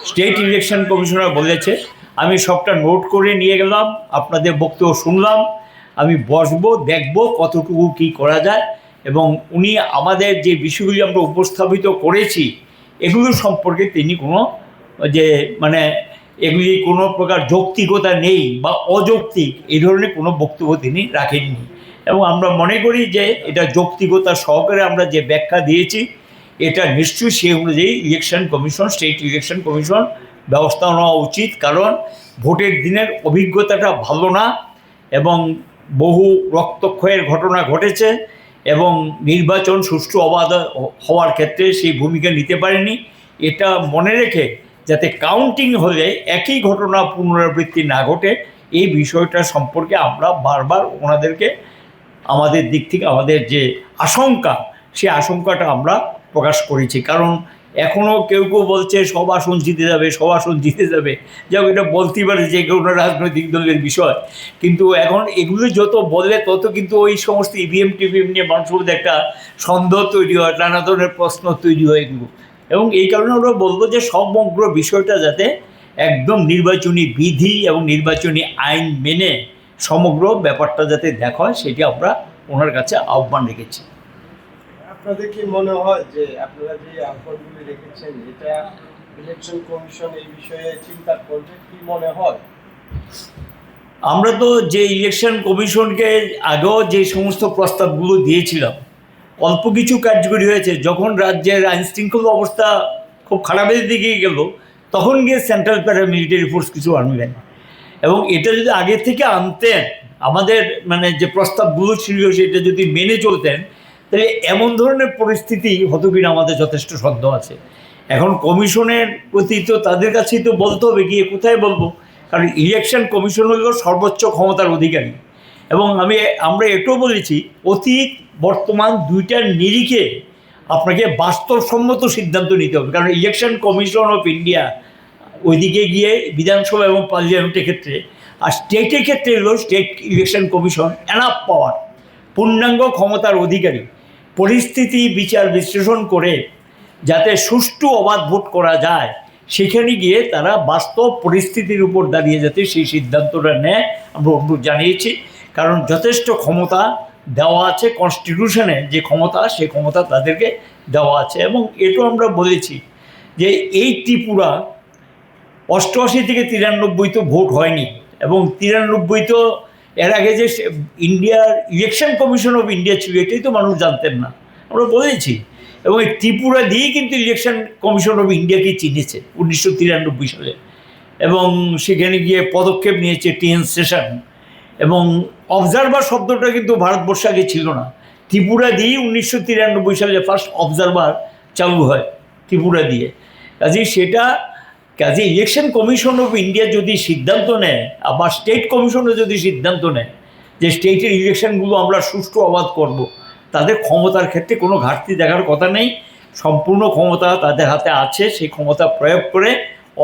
State election commissioner বলেছে, আমি সবটা নোট করে নিয়ে গেলাম, আপনাদের বক্তব্য শুনলাম, আমি বসবো, দেখব কতটুকু কি করা যায়, এবং উনি আমাদের যে বিষয়গুলি আমরা উপস্থাপিত করেছি এগুলো সম্পর্কে তিনি কোনো যে মানে এগুলি কোনো প্রকার যৌক্তিকতা নেই বা অযৌক্তিক এই ধরনের কোনো বক্তব্য তিনি রাখেননি, এবং আমরা মনে করি যে এটা যৌক্তিকতা সহকারে আমরা যে ব্যাখ্যা দিয়েছি এটা নিশ্চয়ই সেই অনুযায়ী election commission, state election commission ব্যবস্থা নেওয়া উচিত। কারণ ভোটের দিনের অভিজ্ঞতাটা ভালো না এবং বহু রক্তক্ষয়ের ঘটনা ঘটেছে এবং নির্বাচন সুষ্ঠু অবাধ হওয়ার ক্ষেত্রে সেই ভূমিকা নিতে পারেনি। এটা মনে রেখে যাতে কাউন্টিং হলে একই ঘটনা পুনরাবৃত্তি না ঘটে এই বিষয়টা সম্পর্কে আমরা বারবার ওনাদেরকে আমাদের দিক থেকে আমাদের যে আশঙ্কা সেই আশঙ্কাটা আমরা প্রকাশ করেছি। কারণ এখনও কেউ কেউ বলছে সব আসন জিতে যাবে, সব আসন জিতে যাবে, যাও এটা বলতেই পারে যে কোনো রাজনৈতিক দলের বিষয়, কিন্তু এখন এগুলো যত বললে তত কিন্তু ওই সমস্ত ইভিএম টিভিএম নিয়ে মানুষের মধ্যে একটা সন্দেহ তৈরি হয়, নানা ধরনের প্রশ্ন তৈরি হয় এগুলো, এবং এই কারণে আমরা বলবো যে সমগ্র বিষয়টা যাতে একদম নির্বাচনী বিধি এবং নির্বাচনী আইন মেনে সমগ্র ব্যাপারটা যাতে দেখা হয় সেটি আমরা ওনার কাছে আহ্বান রেখেছি। আপনাদের কি মনে হয় যে আপনারা যে আহ্বানগুলি রেখেছেন এটা ইলেকশন কমিশন এই বিষয়ে চিন্তা করবে, কি মনে হয়? আমরা তো যে ইলেকশন কমিশনকে আগেও যে সমস্ত প্রস্তাবগুলো দিয়েছিলাম অল্প কিছু কার্যকরী হয়েছে। যখন রাজ্যের আইনশৃঙ্খলা অবস্থা খুব খারাপের দিকে গেল তখন গিয়ে সেন্ট্রাল প্যারামিলিটারি ফোর্স কিছু আনবেন, এবং এটা যদি আগে থেকে আনতেন আমাদের মানে যে প্রস্তাবগুলো ছিল সেটা যদি মেনে চলতেন তাহলে এমন ধরনের পরিস্থিতি হতো কিনা আমাদের যথেষ্ট সন্দেহ আছে। এখন কমিশনের প্রতি তো তাদের কাছেই তো বলতে হবে, গিয়ে কোথায় বলবো, কারণ ইলেকশন কমিশন হলো সর্বোচ্চ ক্ষমতার অধিকারী, এবং আমরা এটাও বলেছি অতীত বর্তমান দুইটার নিরিখে আপনাকে বাস্তবসম্মত সিদ্ধান্ত নিতে হবে। কারণ ইলেকশন কমিশন অফ ইন্ডিয়া ওইদিকে গিয়ে বিধানসভা এবং পার্লামেন্টের ক্ষেত্রে, আর স্টেটের ক্ষেত্রে হলো স্টেট ইলেকশন কমিশন এনাফ পাওয়ার, পূর্ণাঙ্গ ক্ষমতার অধিকারী, পরিস্থিতি বিচার বিশ্লেষণ করে যাতে সুষ্ঠু অবাধ ভোট করা যায় সেখানে গিয়ে তারা বাস্তব পরিস্থিতির উপর দাঁড়িয়ে যাতে সেই সিদ্ধান্তটা নেয় আমরা অনুরোধ জানিয়েছি। কারণ যথেষ্ট ক্ষমতা দেওয়া আছে, কনস্টিটিউশনে যে ক্ষমতা সেই ক্ষমতা তাদেরকে দেওয়া আছে। এবং এটাও আমরা বলেছি যে এই ত্রিপুরা 88 থেকে 93 তো ভোট হয়নি, এবং 93 তো এর আগে যে ইন্ডিয়ার ইলেকশন কমিশন অফ ইন্ডিয়া ছিল এটাই তো মানুষ জানতেন না, আমরা বলেছি। এবং এই ত্রিপুরা দিয়েই কিন্তু ইলেকশন কমিশন অফ ইন্ডিয়াকে চিনেছে 1993 সালে, এবং সেখানে গিয়ে পদক্ষেপ নিয়েছে টিএন সেশন, এবং অবজারভার শব্দটা কিন্তু ভারতবর্ষে আগে ছিল না। ত্রিপুরা দিয়েই 1993 সালে ফার্স্ট অবজারভার চালু হয় ত্রিপুরা দিয়ে। কাজে ইলেকশন কমিশন অফ ইন্ডিয়া যদি সিদ্ধান্ত নেয়, আবার স্টেট কমিশনও যদি সিদ্ধান্ত নেয় যে স্টেটের ইলেকশনগুলো আমরা সুষ্ঠু অবাধ করব, তাদের ক্ষমতার ক্ষেত্রে কোনো ঘাটতি দেখার কথা নেই, সম্পূর্ণ ক্ষমতা তাদের হাতে আছে। সেই ক্ষমতা প্রয়োগ করে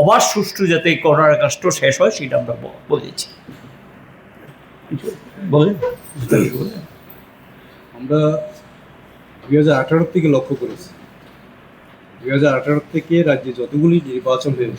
অবাধ সুষ্ঠু যাতে করার কাজটা শেষ হয় সেটা আমরা বলেছি। বলেন। আমরা 2018 থেকে লক্ষ্য করেছি, 2018 থেকে রাজ্যে যতগুলি নির্বাচন হয়েছে